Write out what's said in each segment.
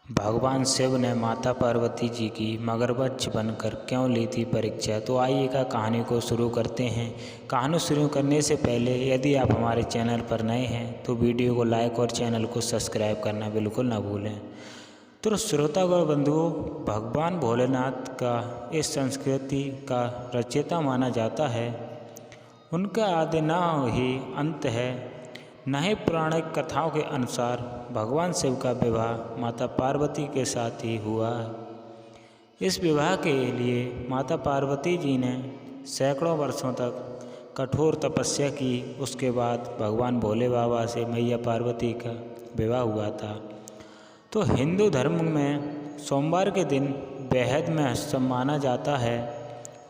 भगवान शिव ने माता पार्वती जी की मगरमच्छ बनकर क्यों ली थी परीक्षा। तो आइएगा कहानी को शुरू करते हैं। कहानी शुरू करने से पहले यदि आप हमारे चैनल पर नए हैं तो वीडियो को लाइक और चैनल को सब्सक्राइब करना बिल्कुल ना भूलें। तो श्रोतागण बंधुओं, भगवान भोलेनाथ का इस संस्कृति का रचयिता माना जाता है। उनका आदि न ही अंत है, न ही पौराणिक कथाओं के अनुसार भगवान शिव का विवाह माता पार्वती के साथ ही हुआ है। इस विवाह के लिए माता पार्वती जी ने सैकड़ों वर्षों तक कठोर तपस्या की। उसके बाद भगवान भोले बाबा से मैया पार्वती का विवाह हुआ था। तो हिंदू धर्म में सोमवार के दिन बेहद महत्व माना जाता है।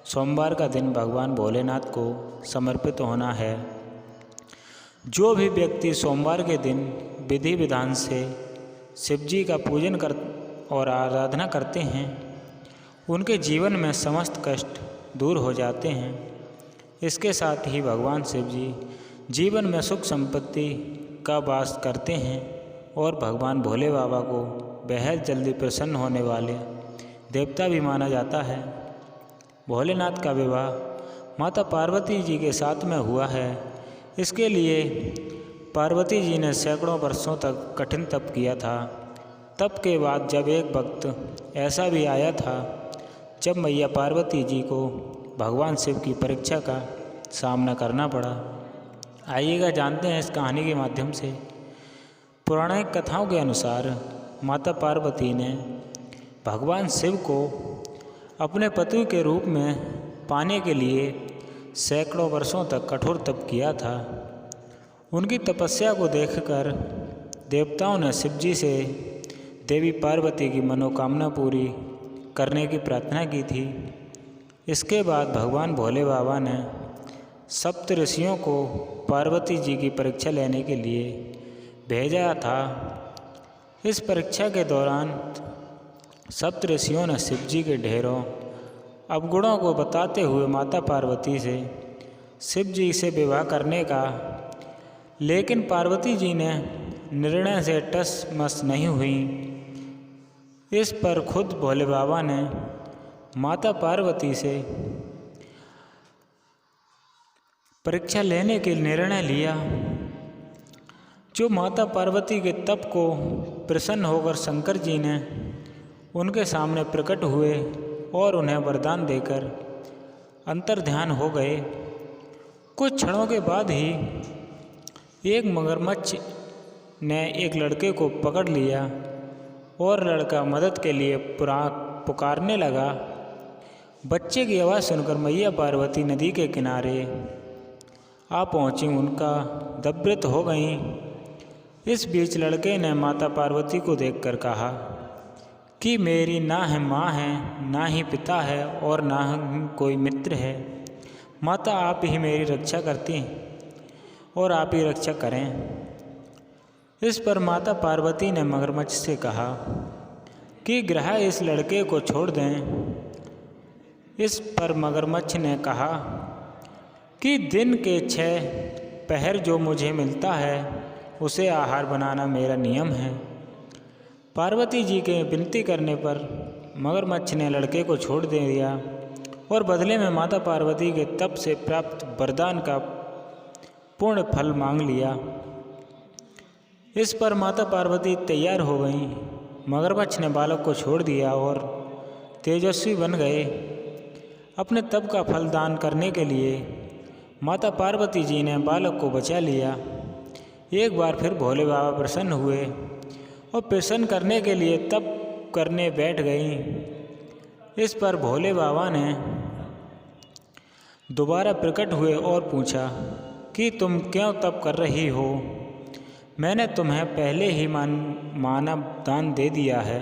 सोमवार का दिन भगवान भोलेनाथ को समर्पित होना है। जो भी व्यक्ति सोमवार के दिन विधि विधान से शिव जी का पूजन कर और आराधना करते हैं, उनके जीवन में समस्त कष्ट दूर हो जाते हैं। इसके साथ ही भगवान शिव जी जीवन में सुख संपत्ति का वास करते हैं और भगवान भोले बाबा को बेहद जल्दी प्रसन्न होने वाले देवता भी माना जाता है। भोलेनाथ का विवाह माता पार्वती जी के साथ में हुआ है। इसके लिए पार्वती जी ने सैकड़ों वर्षों तक कठिन तप किया था। तप के बाद जब एक वक्त ऐसा भी आया था जब मैया पार्वती जी को भगवान शिव की परीक्षा का सामना करना पड़ा। आइएगा जानते हैं इस कहानी के माध्यम से। पौराणिक कथाओं के अनुसार माता पार्वती ने भगवान शिव को अपने पति के रूप में पाने के लिए सैकड़ों वर्षों तक कठोर तप किया था। उनकी तपस्या को देखकर देवताओं ने शिव जी से देवी पार्वती की मनोकामना पूरी करने की प्रार्थना की थी। इसके बाद भगवान भोले बाबा ने सप्त ऋषियों को पार्वती जी की परीक्षा लेने के लिए भेजा था। इस परीक्षा के दौरान सप्त ऋषियों ने शिव जी के ढेरों अवगुणों को बताते हुए माता पार्वती से शिव जी से विवाह करने का, लेकिन पार्वती जी ने निर्णय से टस मस नहीं हुई। इस पर खुद भोले बाबा ने माता पार्वती से परीक्षा लेने के निर्णय लिया। जो माता पार्वती के तप को प्रसन्न होकर शंकर जी ने उनके सामने प्रकट हुए और उन्हें वरदान देकर अंतर्ध्यान हो गए। कुछ क्षणों के बाद ही एक मगरमच्छ ने एक लड़के को पकड़ लिया और लड़का मदद के लिए पुकारने लगा। बच्चे की आवाज़ सुनकर मैया पार्वती नदी के किनारे आ पहुँची, उनका दबृत हो गईं। इस बीच लड़के ने माता पार्वती को देखकर कहा कि मेरी ना है माँ है, ना ही पिता है और ना ही कोई मित्र है। माता आप ही मेरी रक्षा करती और आप ही रक्षा करें। इस पर माता पार्वती ने मगरमच्छ से कहा कि ग्रह इस लड़के को छोड़ दें। इस पर मगरमच्छ ने कहा कि दिन के 6 पहर जो मुझे मिलता है उसे आहार बनाना मेरा नियम है। पार्वती जी के विनती करने पर मगरमच्छ ने लड़के को छोड़ दे दिया और बदले में माता पार्वती के तप से प्राप्त वरदान का पूर्ण फल मांग लिया। इस पर माता पार्वती तैयार हो गईं। मगरमच्छ ने बालक को छोड़ दिया और तेजस्वी बन गए। अपने तप का फल दान करने के लिए माता पार्वती जी ने बालक को बचा लिया। एक बार फिर भोले बाबा प्रसन्न हुए और प्रसन्न करने के लिए तप करने बैठ गईं। इस पर भोले बाबा ने दोबारा प्रकट हुए और पूछा कि तुम क्यों तप कर रही हो? मैंने तुम्हें पहले ही मानव दान दे दिया है।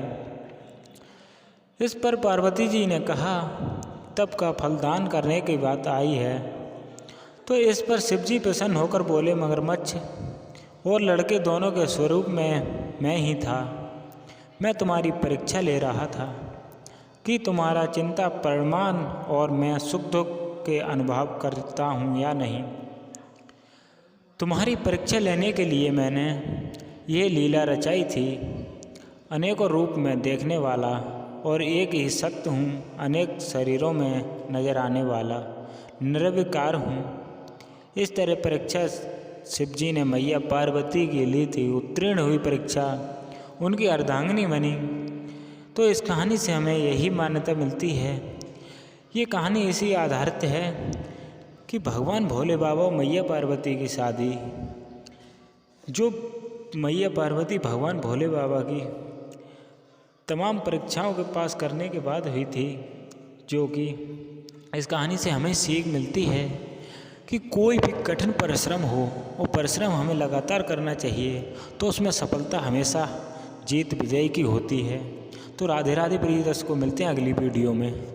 इस पर पार्वती जी ने कहा तप का फल दान करने की बात आई है। तो इस पर शिव जी प्रसन्न होकर बोले, मगरमच्छ और लड़के दोनों के स्वरूप में मैं ही था। मैं तुम्हारी परीक्षा ले रहा था कि तुम्हारा चिंता परिमाण और मैं सुख दुख के अनुभव करता हूँ या नहीं। तुम्हारी परीक्षा लेने के लिए मैंने ये लीला रचाई थी। अनेकों रूप में देखने वाला और एक ही सत्य हूँ, अनेक शरीरों में नजर आने वाला, निर्विकार हूँ। इस तरह परीक्षा शिव जी ने मैया पार्वती की ली थी। उत्तीर्ण हुई परीक्षा, उनकी अर्धांगिनी बनी। तो इस कहानी से हमें यही मान्यता मिलती है, ये कहानी इसी आधारित है कि भगवान भोले बाबा और मैया पार्वती की शादी, जो मैया पार्वती भगवान भोले बाबा की तमाम परीक्षाओं के पास करने के बाद हुई थी, जो कि इस कहानी से हमें सीख मिलती है कि कोई भी कठिन परिश्रम हो, वो परिश्रम हमें लगातार करना चाहिए, तो उसमें सफलता हमेशा जीत विजय की होती है। तो राधे राधे प्रिय दर्शकों, मिलते हैं अगली वीडियो में।